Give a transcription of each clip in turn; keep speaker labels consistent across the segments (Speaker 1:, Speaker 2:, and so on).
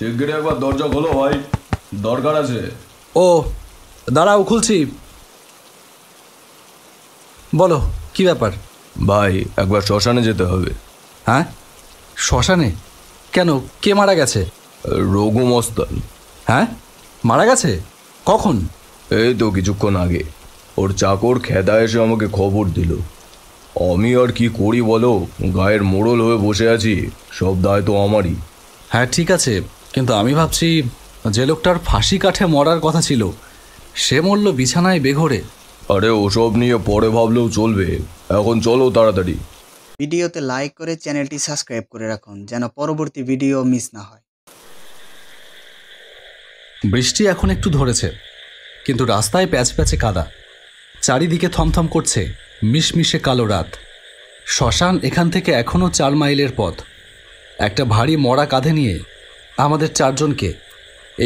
Speaker 1: শিগগিরই একবার দরজা খোলো ভাই, দরকার আছে।
Speaker 2: ও দাঁড়াও, খুলছি। বলো কি ব্যাপার?
Speaker 1: ভাই একবার শ্মশানে যেতে হবে।
Speaker 2: হ্যাঁ, শ্মশানে? কেন, কে মারা গেছে?
Speaker 1: রঘু মস্তান।
Speaker 2: হ্যাঁ, মারা গেছে? কখন?
Speaker 1: এই তো কিছুক্ষণ আগে। ওর চাকর খেদা এসে আমাকে খবর দিল। আমি আর কি করি বলো, গায়ের মোড়ল হয়ে বসে আছি, সব দায় তো আমারই।
Speaker 2: হ্যাঁ ঠিক আছে, কিন্তু আমি ভাবছি যে লোকটার ফাঁসি কাঠে মরার কথা ছিল সে মরল বিছানায় বেঘরে।
Speaker 1: আরে ওসব নিয়ে পরে ভাবলেও চলবে, এখন চলো তাড়াতাড়ি।
Speaker 3: ভিডিওতে লাইক করে চ্যানেলটি সাবস্ক্রাইব করে রাখুন যেন পরবর্তী ভিডিও মিস না হয়।
Speaker 2: বৃষ্টি এখন একটু ধরেছে, কিন্তু রাস্তায় প্যাচ প্যাচে কাদা, চারিদিকে থমথম করছে মিশমিশে কালো রাত। শ্মশান এখান থেকে এখনও 4 মাইলের পথ। একটা ভারী মরা কাঁধে নিয়ে আমাদের 4 জনকে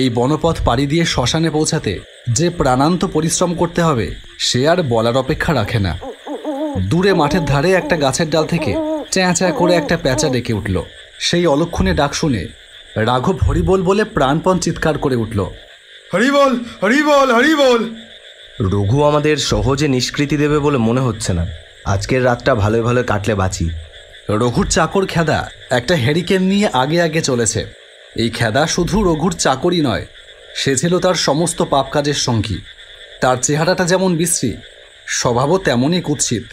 Speaker 2: এই বনপথ পাড়ি দিয়ে শ্মশানে পৌঁছাতে যে প্রাণান্ত পরিশ্রম করতে হবে সে আর বলার অপেক্ষা রাখে না। দূরে মাঠের ধারে একটা গাছের ডাল থেকে চ্যাঁ চ্যাঁ করে একটা প্যাঁচা ডেকে উঠল। সেই অলক্ষণে ডাক শুনে রাঘব হরিবোল বলে প্রাণপণ চিৎকার করে উঠল,
Speaker 4: হরিবোল হরিবোল হরিবোল।
Speaker 5: রঘু আমাদের সহজে নিষ্কৃতি দেবে বলে মনে হচ্ছে না। আজকের রাতটা ভালোই ভালো কাটলে বাঁচি।
Speaker 2: রঘুর চাকর খেদা একটা হ্যারিকেন নিয়ে আগে আগে চলেছে। এই খেদা শুধু রঘুর চাকরই নয়, সে ছিল তার সমস্ত পাপ কাজের সঙ্গী। তার চেহারাটা যেমন বিশ্রী, স্বভাবও তেমনই কুৎসিত।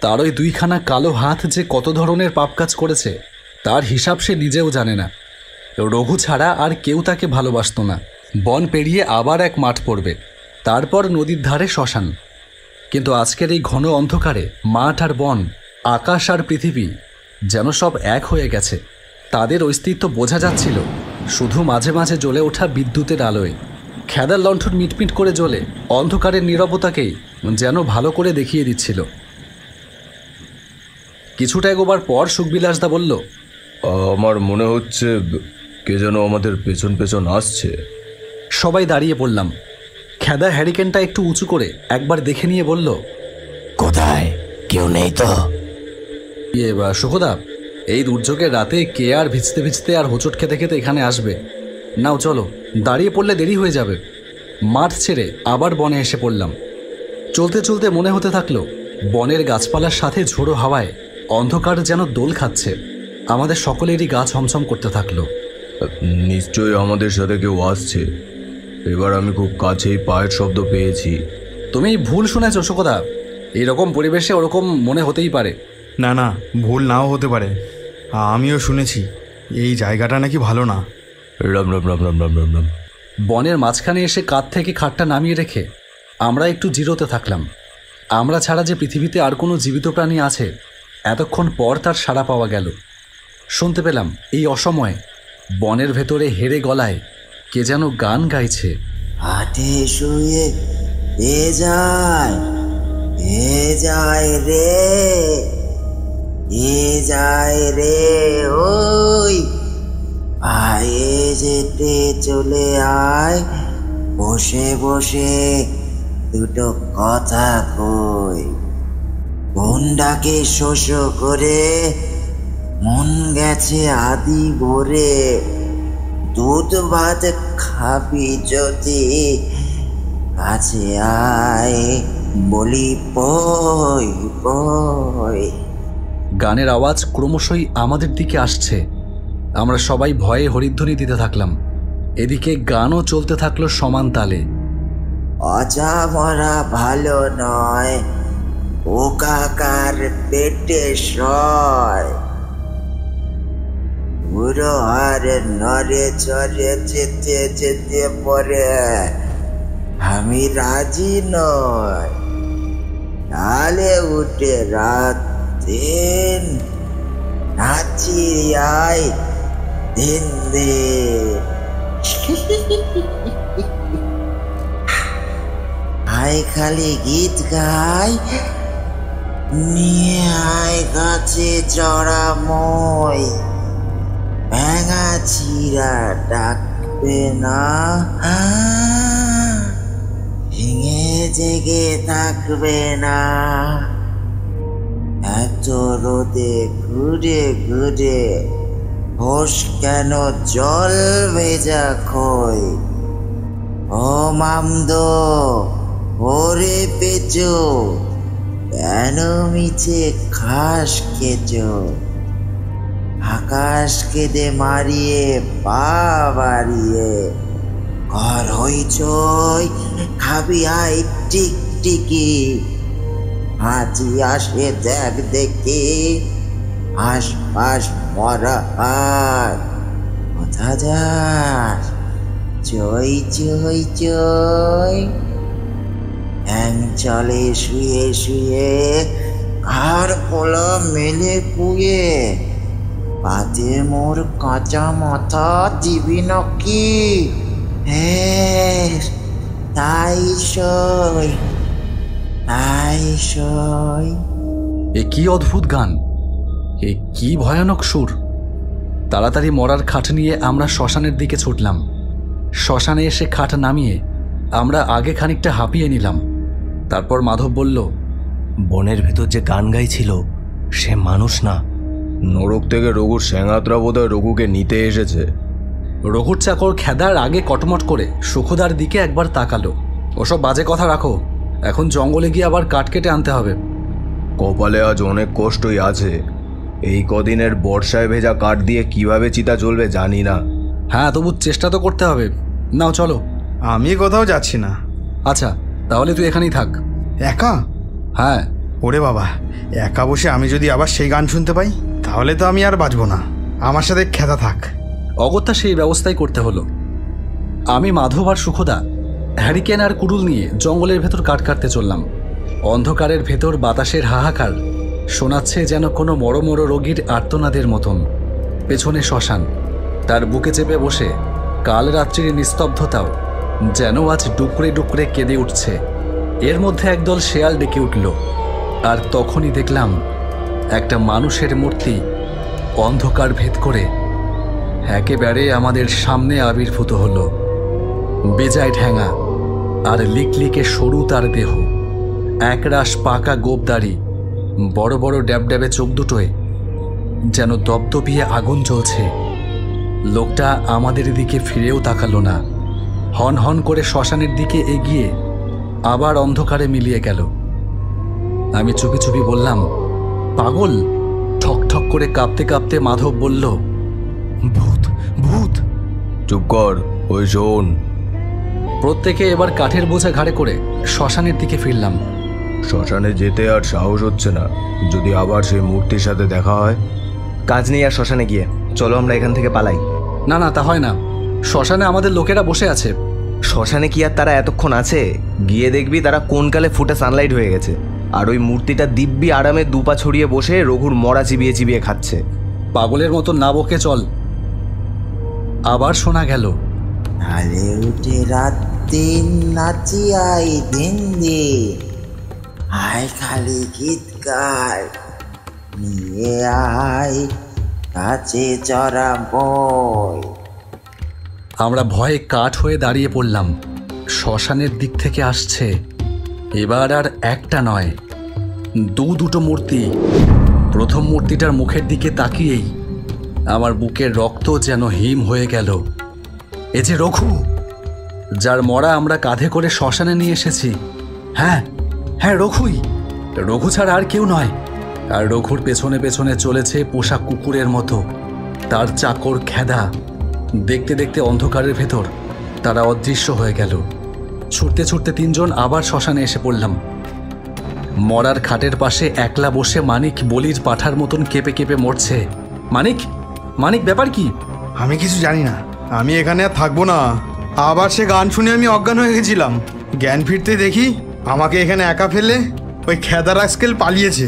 Speaker 2: তার ওই 2খানা কালো হাত যে কত ধরনের পাপ কাজ করেছে তার হিসাব সে নিজেও জানে না। রঘু ছাড়া আর কেউ তাকে ভালোবাসত না। বন পেরিয়ে আবার এক মাঠ পড়বে, তারপর নদীর ধারে শ্মশান। কিন্তু আজকের এই ঘন অন্ধকারে মাঠ আর বন, আকাশ আর পৃথিবী যেন সব এক হয়ে গেছে। তাদের অস্তিত্ব বোঝা যাচ্ছিল শুধু মাঝে মাঝে জ্বলে ওঠা বিদ্যুতের আলোয়। খেদার লণ্ঠন মিটমিট করে জ্বলে অন্ধকারের নীরবতাকেই যেন ভালো করে দেখিয়ে দিচ্ছিল। কিছুটা এগোবার পর সুখবিলাসদা বলল,
Speaker 1: আমার মনে হচ্ছে কে যেন আমাদের পেছন পেছন আসছে।
Speaker 2: সবাই দাঁড়িয়ে পড়লাম। খেদা হ্যারিকেনটা একটু উঁচু করে একবার দেখে নিয়ে বলল,
Speaker 6: কোথায়, কেউ নেই তো?
Speaker 2: সুখদা, এই দুর্যোগের রাতে কে আর ভিজতে ভিজতে আর হোঁচট খেতে খেতে এখানে আসবে? নাও চলো, দাঁড়িয়ে পড়লে দেরি হয়ে যাবে। মাঠ ছেড়ে আবার বনে এসে পড়লাম। চলতে চলতে মনে হতে থাকলো বনের গাছপালার সাথে ঝোড়ো হাওয়ায় অন্ধকার যেন দোল খাচ্ছে। আমাদের সকলেরই গা ছমছম করতে থাকলো।
Speaker 1: নিশ্চয়ই আমাদের সাথে কেউ আসছে। এবার আমি খুব কাছেই পায়ের শব্দ পেয়েছি।
Speaker 2: তুমি ভুল শুনেছ সুখদা, এইরকম পরিবেশে ওরকম মনে হতেই পারে।
Speaker 4: না না, ভুল নাও হতে পারে। আমিও শুনেছি এই জায়গাটা নাকি ভালো না।
Speaker 1: রাম রাম রাম রাম রাম রাম রাম।
Speaker 2: বনের মাঝখানে এসে কাঁধ থেকে খাটটা নামিয়ে রেখে আমরা একটু জিরোতে থাকলাম। আমরা ছাড়া যে পৃথিবীতে আর কোনো জীবিত প্রাণী আছে এতক্ষণ পর তার সাড়া পাওয়া গেল। শুনতে পেলাম এই অসময়ে বনের ভেতরে হেরে গলায় কে যেন গান গাইছে।
Speaker 6: হাটে শুয়ে এ যায় রে, এ যায় রে, ওই পায়ে যেতে চলে আয়, বসে বসে দুটো কথা কই। বনটাকে শোষ করে মন গেছে আদি ভরে, দুধ ভাত খাবি যদি কাছে আয়, বলি পই পই।
Speaker 2: গানের আওয়াজ ক্রমশই আমাদের দিকে আসছে। আমরা সবাই ভয়ে হরিধ্বনি দিতে থাকলাম। এদিকে গানও চলতে থাকলো সমান তালে।
Speaker 6: অজা মরা ভালো নয়, ও কাকার পেটে সয়, বুড়ো আর নরে চরে যেতে যেতে পরে আমি রাজি নয়, তালে উঠে রাত দিন নাচি আয় দিন দিন। আয় খালি গীত গাই, নিয়ে আয় গাছে চড়া মই, ভেঙা চিরা ডাকবে না, ভেঙে জেগে থাকবে না। এত রোদে ঘুরে ঘুরে হোস কেন জল ভেজা খই। ও মামদো, ওরে পেঁচো, কেন মিছে খাস কেচো। আকাশ কেঁদে মারিয়ে পা বাড়িয়ে, ঘর হইচই খাবি আই টিকটিকি। হাঁচি আসে দেখ দেখি, আশপাশ মরা হাত। কোথা যাস চই চই চই। হ্যাং চলে শুয়ে শুয়ে, কার পোলা মেলে কুয়ে। পাতে মোর কাঁচা মাথা দিবি নাকি? হ্যাঁ, তাই সই, তাই সই।
Speaker 2: এ কি অদ্ভুত গান, এ কি ভয়ানক সুর। তাড়াতাড়ি মরার খাট নিয়ে আমরা শ্মশানের দিকে ছুটলাম। শ্মশানে এসে খাট নামিয়ে আমরা আগে খানিকটা হাঁপিয়ে নিলাম। তারপর মাধব বলল,
Speaker 5: বনের ভেতর যে গান গাইছিল সে মানুষ না।
Speaker 1: নরক থেকে রঘুর স্যাঙাতরা বোধহয় রঘুকে নিতে এসেছে।
Speaker 2: রঘুর চাকর খেদার আগে কটমট করে সুখদার দিকে একবার তাকালো। ওসব বাজে কথা রাখো, এখন জঙ্গলে গিয়ে আবার কাঠ কেটে আনতে হবে।
Speaker 1: কপালে আজ অনেক কষ্টই আছে। এই কদিনের বর্ষায় ভেজা কাঠ দিয়ে কিভাবে চিতা চলবে জানি না।
Speaker 2: হ্যাঁ, তবু চেষ্টা তো করতে হবে। নাও চলো।
Speaker 4: আমি কোথাও যাচ্ছি না।
Speaker 2: আচ্ছা, তাহলে তুই এখানেই থাক।
Speaker 4: একা?
Speaker 2: হ্যাঁ।
Speaker 4: ওরে বাবা, একা বসে আমি যদি আবার সেই গান শুনতে পাই তাহলে তো আমি আর বাঁচব না। আমার সাথে খেদা থাক।
Speaker 2: অগত্যা সেই ব্যবস্থাই করতে হলো। আমি, মাধব আর সুখদা হ্যারিকেন আর কুড়ুল নিয়ে জঙ্গলের ভেতর কাঠ কাটতে চললাম। অন্ধকারের ভেতর বাতাসের হাহাকার শোনাচ্ছে যেন কোনো মরো মরো রোগীর আর্তনাদের মতন। পেছনে শ্মশান, তার বুকে চেপে বসে কাল রাত্রির নিস্তব্ধতাও যেন আজ ডুকরে ডুকরে কেঁদে উঠছে। এর মধ্যে একদল শেয়াল ডেকে উঠল, আর তখনই দেখলাম একটা মানুষের মূর্তি অন্ধকার ভেদ করে একেবারে আমাদের সামনে আবির্ভূত হলো। বেজায় ঠ্যাঙা আর লিকলিকে সরু তার দেহ, একরাশ পাকা গোপদাড়ি, বড় বড় ড্যাবড্যাবে চোখ দুটোয় যেন দপদপিয়ে আগুন জ্বলছে। লোকটা আমাদের দিকে ফিরেও তাকালো না, হন হন করে শ্মশানের দিকে এগিয়ে আবার অন্ধকারে মিলিয়ে গেল। আমি চুপি চুপি বললাম, পাগল। ঠক ঠক করে কাঁপতে কাঁপতে মাধব বলল, ভূত ভূত।
Speaker 1: চুপ কর, ওই শোন।
Speaker 2: প্রত্যেকে এবার কাঠের বোঝা ঘাড়ে করে শ্মশানের দিকে ফিরলাম।
Speaker 1: শ্মশানে যেতে আর সাহস হচ্ছে না, যদি আবার সেই মূর্তির সাথে দেখা হয়।
Speaker 5: কাজ নেই আর শ্মশানে গিয়ে, চলো আমরা এখান থেকে পালাই।
Speaker 2: না না, তা হয় না। শ্মশানে আমাদের লোকেরা বসে আছে।
Speaker 5: শ্মশানে কি আর তারা এতক্ষণ আছে? গিয়ে দেখবি তারা কোন কালে ফুটে সানলাইট হয়ে গেছে। আর ওই মূর্তিটা দিব্যি আরামে দুপা ছড়িয়ে বসে রঘুর মরা চিবিয়ে চিবিয়ে খাচ্ছে।
Speaker 2: পাগলের মতো না বকে চল। আবার শোনা গেল,
Speaker 6: আলে উঠে রাত দিন নাচি আই দিন দিন, আয় খালি গীত গায়, নিয়ে আয় কাছে চড়া বই।
Speaker 2: আমরা ভয়ে কাঠ হয়ে দাঁড়িয়ে পড়লাম। শ্মশানের দিক থেকে আসছে। এবার আর একটা নয়, দুটো মূর্তি। প্রথম মূর্তিটার মুখের দিকে তাকিয়েই আমার বুকের রক্ত যেন হিম হয়ে গেল। এ যে রঘু, যার মরা আমরা কাঁধে করে শ্মশানে নিয়ে এসেছি। হ্যাঁ হ্যাঁ, রঘুই। রঘু ছাড়া আর কেউ নয়। আর রঘুর পেছনে পেছনে চলেছে পোষা কুকুরের মতো তার চাকর খেদা। দেখতে দেখতে অন্ধকারের ভেতর তারা অদৃশ্য হয়ে গেল। ছুটতে ছুটতে তিনজন আবার শ্মশানে এসে পড়লাম। মরার খাটের পাশে একলা বসে মানিক বলির পাঠার মতন কেঁপে কেঁপে মরছে। মানিক, মানিক, ব্যাপার কি?
Speaker 4: আমি কিছু জানি না। আমি এখানে আর থাকবো না। আবার সে গান শুনে আমি অজ্ঞান হয়ে গেছিলাম। জ্ঞান ফিরতে দেখি আমাকে এখানে একা ফেলে ওই খেদা রাস্কেল পালিয়েছে।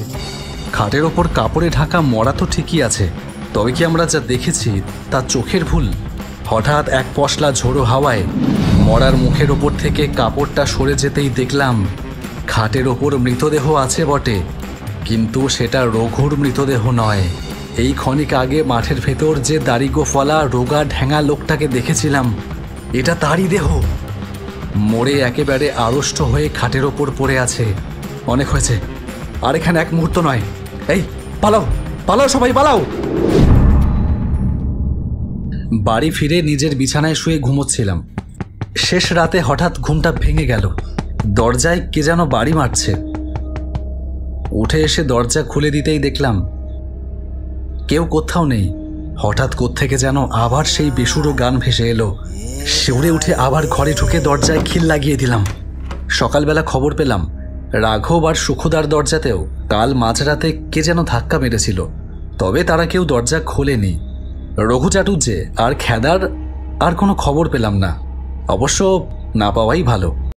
Speaker 2: খাটের ওপর কাপড়ে ঢাকা মরা তো ঠিকই আছে, তবে কি আমরা যা দেখেছি তা চোখের ভুল? হঠাৎ এক পশলা ঝোড়ো হাওয়ায় মরার মুখের ওপর থেকে কাপড়টা সরে যেতেই দেখলাম খাটের ওপর মৃতদেহ আছে বটে, কিন্তু সেটা রঘুর মৃতদেহ নয়। এই ক্ষণিক আগে মাঠের ভেতর যে দাড়িগো ফলা রোগা ঢ্যাঙা লোকটাকে দেখেছিলাম, এটা তারই দেহ। মরে একেবারে আড়ষ্ট হয়ে খাটের ওপর পড়ে আছে। অনেক হয়েছে, আর এখানে এক মুহূর্ত নয়। এই পালাও, পালাও, সবাই পালাও। বাড়ি ফিরে নিজের বিছানায় শুয়ে ঘুমোচ্ছিলাম। শেষ রাতে হঠাৎ ঘুমটা ভেঙে গেল। দরজায় কে যেন বাড়ি মারছে। উঠে এসে দরজা খুলে দিতেই দেখলাম কেউ কোথাও নেই। হঠাৎ কোত্থেকে যেন আবার সেই বেসুরো গান ভেসে এলো। শিউরে উঠে আবার ঘরে ঢুকে দরজায় খিল লাগিয়ে দিলাম। সকালবেলা খবর পেলাম রাঘব আর সুখদার দরজাতেও কাল মাঝরাতে কে যেন ধাক্কা মেরেছিল। তবে তারা কেউ দরজা খোলেনি। রঘু চাটুজ্জে আর খেদার আর কোনো খবর পেলাম না। অবশ্য না পাওয়াই ভালো।